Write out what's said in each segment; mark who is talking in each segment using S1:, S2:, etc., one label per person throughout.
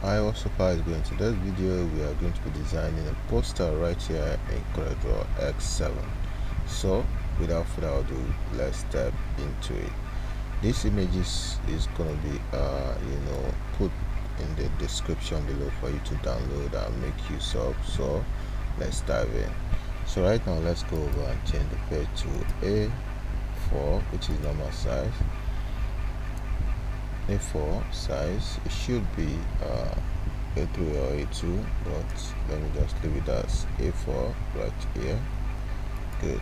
S1: Hi, what's up guys? Going to this video, we are going to be designing a poster right here in CorelDraw X7. So without further ado, let's step into it. This image is going to be put in the description below for you to download and make use of. So let's dive in. So right now, let's go over and change the page to A4, which is normal size. A4 size, it should be A3 or A2, but let me just leave it as A4 right here. Good.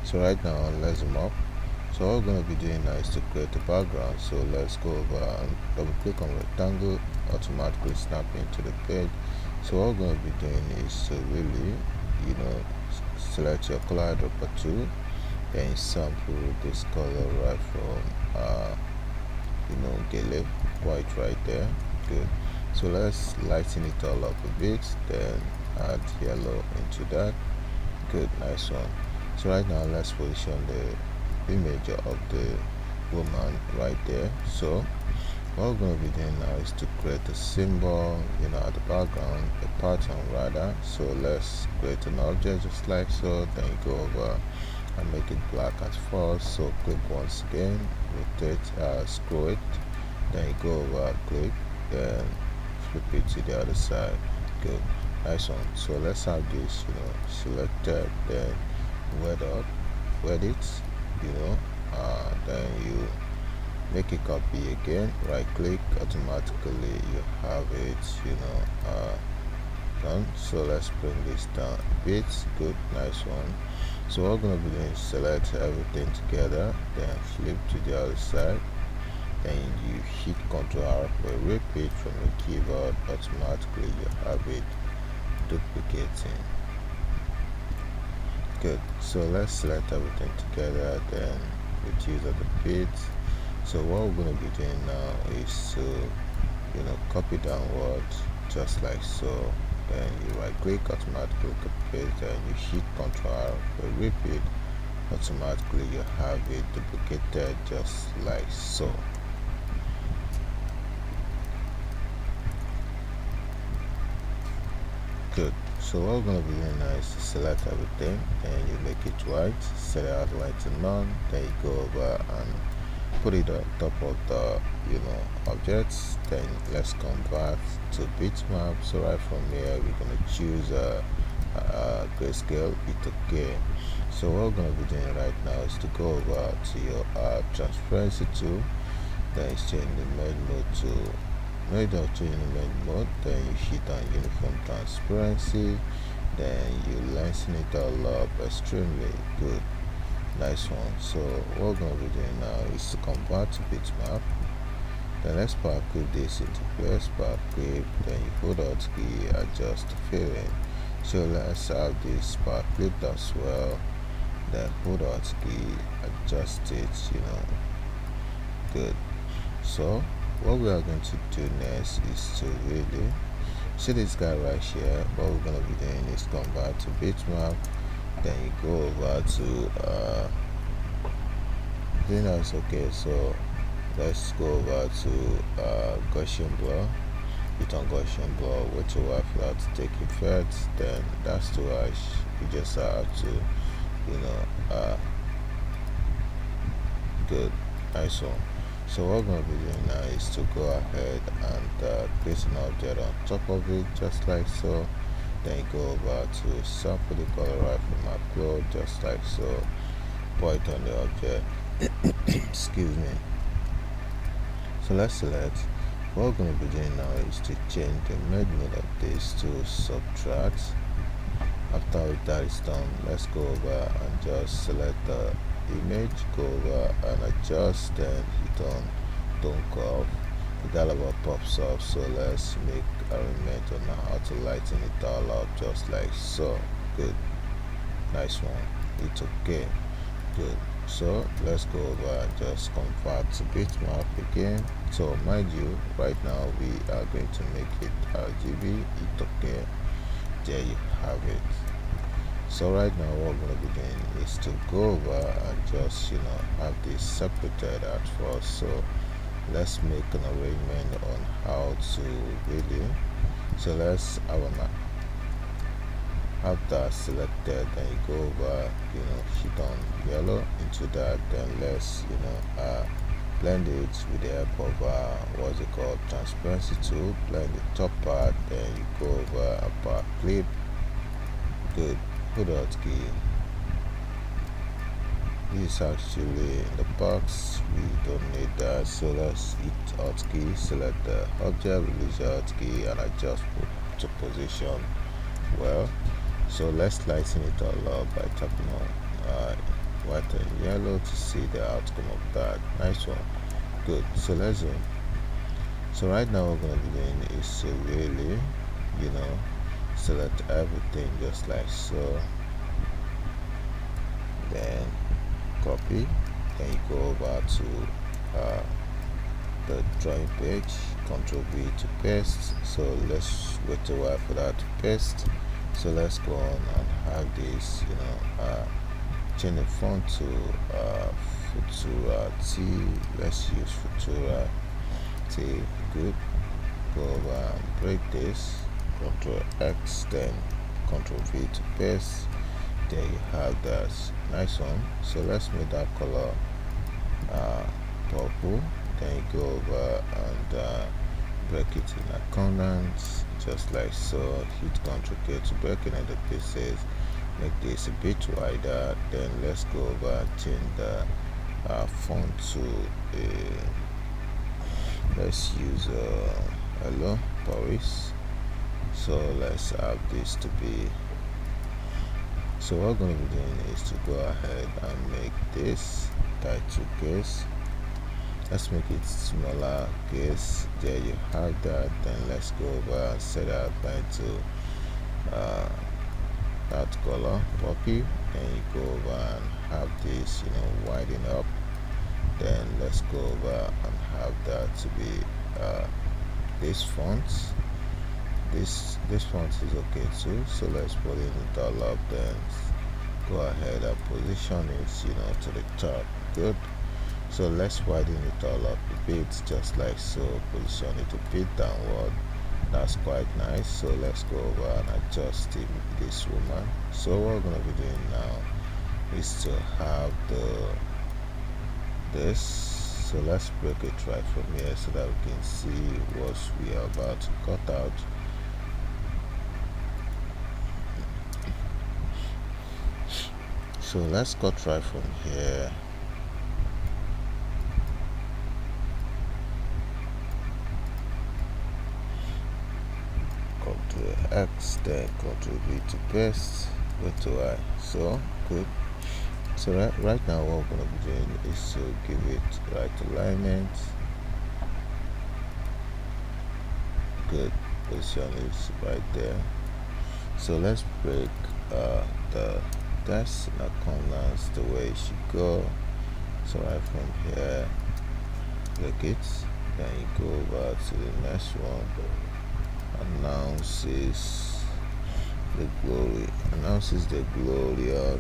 S1: So right now, let's zoom up. So what we're going to be doing now is to create a background. So let's go over and double click on rectangle, automatically snap into the page. So what we're going to be doing is to really select your color dropper tool and sample this color right from Gele white right there. Good. So let's lighten it all up a bit, then add yellow into that. Good, nice one. So right now, let's position the image of the woman right there. So what we're going to be doing now is to create a symbol, at the background, a pattern rather. So let's create an object just like so, then you go over and make it black at first. So click once again, rotate, scroll it, then you go over, click, then flip it to the other side. Good, nice one. So let's have this selected, then word it, then you make a copy again, right click, automatically you have it done. So let's bring this down a bit. Good, nice one. So what we're going to be doing is select everything together, then flip to the other side, then you hit Ctrl R for a repeat from the keyboard. Automatically you have it duplicating. Good. So let's select everything together, then reduce the bit. So what we're going to be doing now is to copy downward just like so, then you right click, automatically copy paste, then you hit Ctrl R for a repeat. Automatically you have it duplicated just like so. Good. So what we're going to be doing now is to select everything, and you make it white, set it outline to none, then you go over and put it on top of the objects. Then let's convert to bitmap. So right from here, we're going to choose a grayscale. It's okay. So what we're going to be doing right now is to go over to your transparency tool, then change the mode to change the main mode, then you hit on uniform transparency, then you lengthen it all up extremely. Good, nice one. So what we're going to be doing now is to convert to bitmap. Then let's Powerclip this into place, Powerclip, then you hold out key, adjust the filling. So let's have this Powerclip as well, then hold out key, adjust it, good. So what we are going to do next is to really see this guy right here. What we're going to be doing is come back to bitmap, then you go over to then that's okay. So let's go over to Gaussian blur, hit on Gaussian blur, wait a while for that to take effect, then that's too harsh. You just have to good, nice one. So what we're going to be doing now is to go ahead and place an object on top of it just like so, then you go over to sample the color right from upload just like so, point on the object excuse me. So let's select. What we're going to be doing now is to change the mode of this to subtract. After that is done, let's go over and just select the image, go over and adjust, then hit on don't curve. The dialog pops up. So let's make arrangement on how to lighten it all up just like so. Good, nice one. It's okay. Good. So let's go over and just convert to bitmap again. So mind you, right now we are going to make it RGB. It's okay. There you have it. So right now what we're going to be doing is to go over and just have this separated at first. So let's make an arrangement on how to really. So let's have that selected, then you go over, hit on yellow into that, then let's blend it with the help of what's it called, transparency tool. Blend the top part, then you go over a Powerclip. Good. Put out key. This is actually in the box, we don't need that, so let's hit alt key, select the object, release the alt key, and adjust to position. Well, so let's lighten it all up by tapping on white and yellow to see the outcome of that. Nice one. Good. So let's zoom. So right now what we're gonna be doing is to really, select everything just like so. Then copy. Then you go over to the drawing page. Ctrl V to paste. So let's wait a while for that to paste. So let's go on and have this, change the font to Futura T. Let's use Futura T. Good. Go over and break this. Ctrl X, then Ctrl V to paste. There you have that. Nice one. So let's make that color purple. Then you go over and break it in accordance, just like so. Hit Ctrl K to break it into pieces. Make this a bit wider. Then let's go over and change the font to let's use hello Paris. So let's have this to be. So what we're going to be doing is to go ahead and make this title case. Let's make it smaller case. There you have that. Then let's go over and set up into that color poppy. Then you go over and have this widen up. Then let's go over and have that to be this font. This font is okay too, so let's put it all up. Then go ahead and position it to the top. Good. So let's widen it all up a bit, just like so. Position it a bit downward. That's quite nice. So let's go over and adjust this woman. So what we're gonna be doing now is to have this. So let's break it right from here so that we can see what we are about to cut out. So let's cut right from here. Ctrl X, then Ctrl V to paste. Wait till I. So good. So right now what we're gonna be doing is to give it right alignment. Good. Position is right there. So let's break that's in accordance the way it should go. So right from here, break it. Then you go over to the next one. Announces the glory,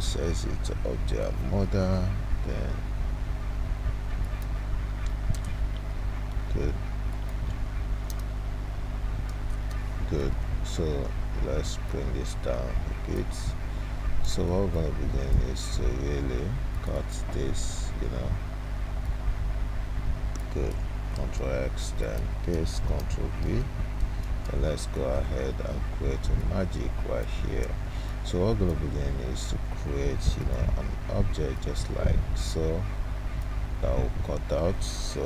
S1: says it's of their mother. Then good. So let's bring this down a bit. So what we're going to be doing is to really cut this, good. Ctrl X, then paste, Ctrl V. And let's go ahead and create a magic right here. So what we're going to be doing is to create, an object just like so. That will cut out. So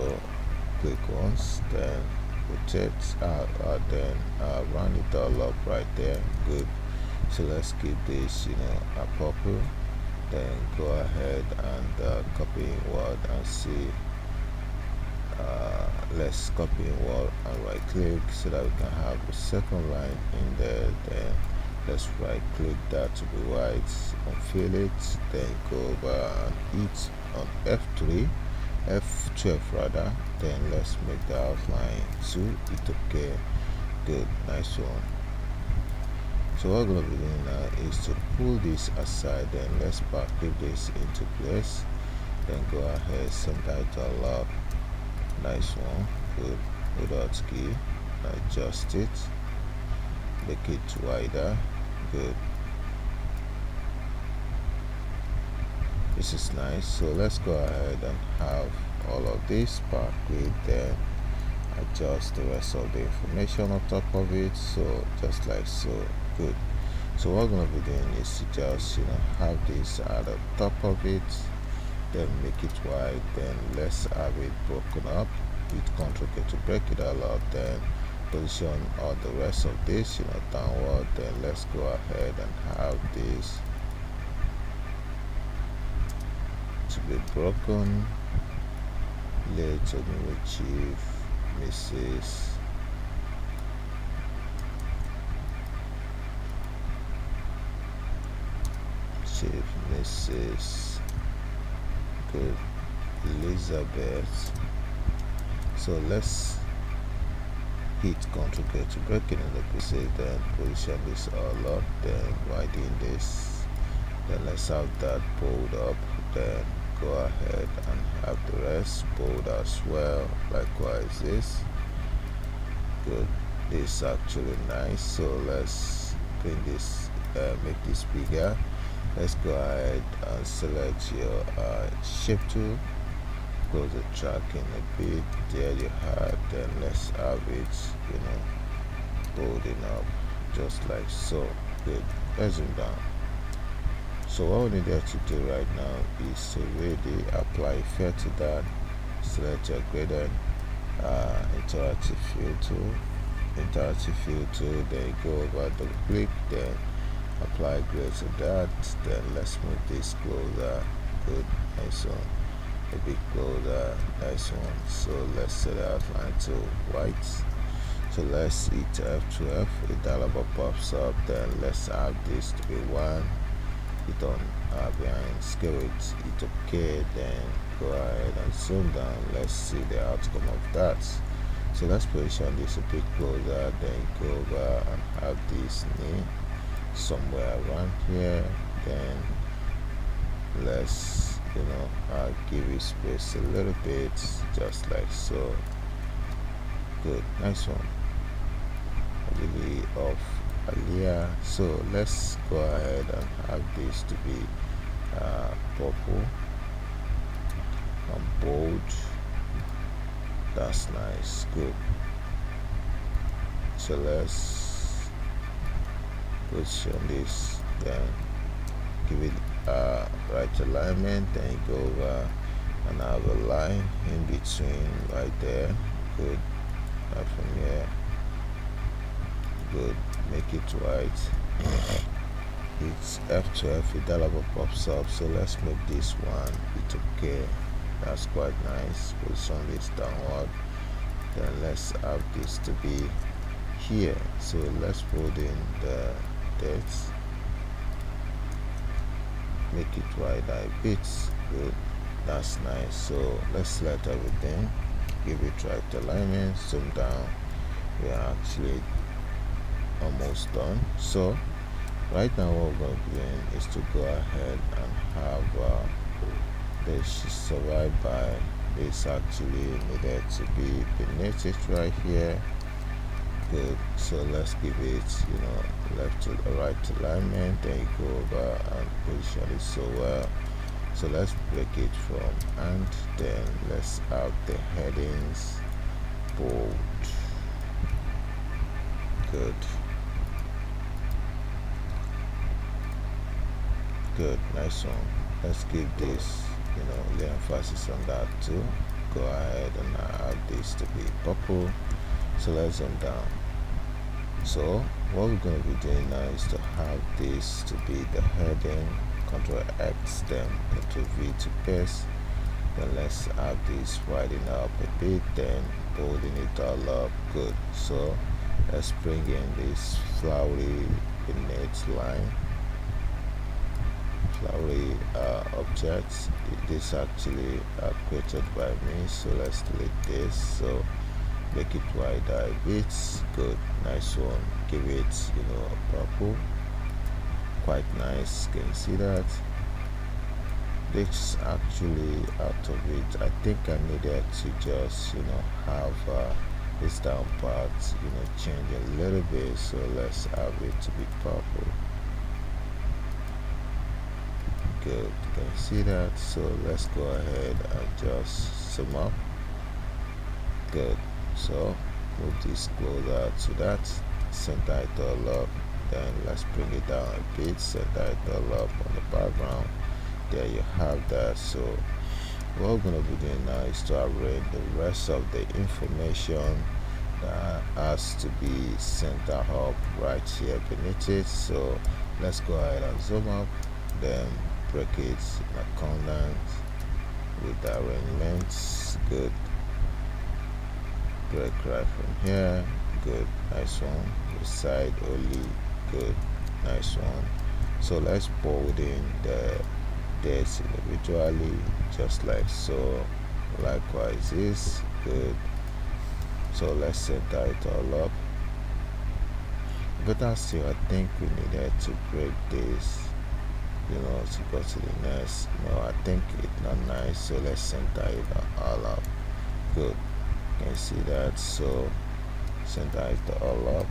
S1: click once, then rotate, then round it all up right there. Good. So let's keep this a purple. Then go ahead and copy word and see. Let's copy word and right click so that we can have a second line in there. Then let's right click that to be white, unfill it, then go over and hit on F12 rather. Then let's make the outline 2, hit OK. Good. Nice one. So what we're going to be doing now is to pull this aside. Then let's Powerclip this into place. Then go ahead, center it all up. nice one. Good. Without key, adjust it, make it wider. Good. This is nice. So let's go ahead and have all of this Powerclip, then adjust the rest of the information on top of it, so just like so. Good. So what we're going to be doing is to just have this at the top of it, then make it wide, then let's have it broken up with Ctrl K to break it all up, then position all the rest of this downward, then let's go ahead and have this to be broken. Later we Chief, Mrs. Chief, Mrs. Good. Elizabeth. So let's hit Ctrl K to break it in the pieces, then position this all up, then widen this, then let's have that bold up, then go ahead and have the rest bold as well. Likewise this. Good. This is actually nice, so let's bring this, make this bigger. Let's go ahead and select your shape tool, close the tracking a bit. There you have. Then let's have it bolding up just like so. Good. Let's zoom down. So what we need to do right now is to really apply effect to that. Select your gradient, interactive fill tool, then go over the clip, then apply grade to that. Then let's move this closer. Good, nice one. A bit closer, nice one. So let's set the outline to white. So let's hit F12, a dialog box pops up, then let's have this to be 1. Hit on behind, scale it, hit OK, then go ahead and zoom down. Let's see the outcome of that. So let's position this a bit closer, then go over and have this knee somewhere around here. Then let's give it space a little bit, just like so. Good, nice one. Really off earlier. So let's go ahead and have this to be purple and bold. That's nice. Good. So let's position this, then give it right alignment, then go over and have a line in between right there. Good. Right from here. Good. Make it white. It's F12, a dialog box pops up, so let's make this one it's okay. That's quite nice. Position this downward, then let's have this to be here. So let's put in the text, make it wider a bit. Good, that's nice. So let's select everything, give it right alignment, zoom down. We are actually almost done. So right now what we're going to be doing is to go ahead and have this survive by this actually needed to be beneath it right here. Good. So let's give it left to right alignment, then you go over and position it so well. So let's break it from, and then let's have the headings bold. Good. Good, nice one. Let's give this the emphasis on that too. Go ahead and have this to be purple. So let's zoom down. So what we're going to be doing now is to have this to be the heading. Ctrl X, then Ctrl V to paste. Then let's have this widen up a bit, then bolding it all up. Good. So let's bring in this flowery beneath line, flowery objects. This actually created by me, so let's delete this. So make it wider a bit. Good, nice one. Give it purple, quite nice. Can you see that? it's actually out of it. I think I needed to just have this down part change a little bit. So let's have it to be purple. Good, you can see that. So let's go ahead and just zoom up. Good. So move this closer to that, center it all up, then let's bring it down a bit, center it all up on the background. There you have that. So what we're going to be doing now is to arrange the rest of the information that has to be center up right here beneath it. So let's go ahead and zoom up, then break it in accordance with the arrangements. Good. Break right from here. Good, nice one. The side only. Good, nice one. So let's bold in the dates individually, just like so. Likewise this. Good. So let's center it all up. But still, I think we needed to break this to go to the next. I think it's not nice, so let's center it all up. Good, you can see that. So center it all up.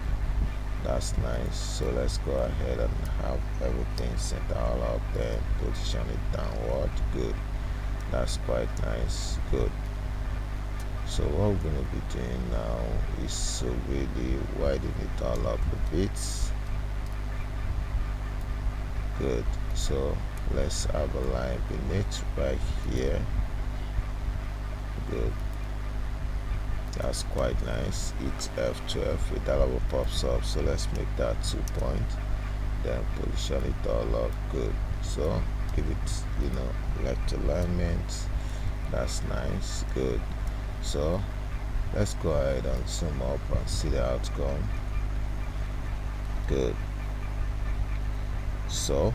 S1: That's nice. So let's go ahead and have everything center all up, then position it downward. Good, that's quite nice. Good. So what we're going to be doing now is to really widen it all up a bit. Good. So let's have a line beneath right here. Good, that's quite nice. It's F12, a dialog pops up, so let's make that 2 point, then position it all up. Good. So give it left alignment. That's nice. Good. So let's go ahead and zoom up and see the outcome. Good. So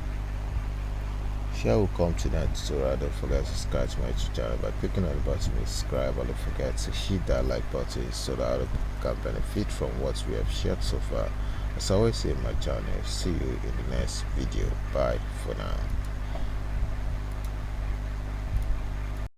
S1: here we come to that tutorial. Don't forget to subscribe to my YouTube channel by clicking on the button subscribe, and don't forget to hit that like button so that other people can benefit from what we have shared so far. As I always say in my channel, see you in the next video. Bye for now.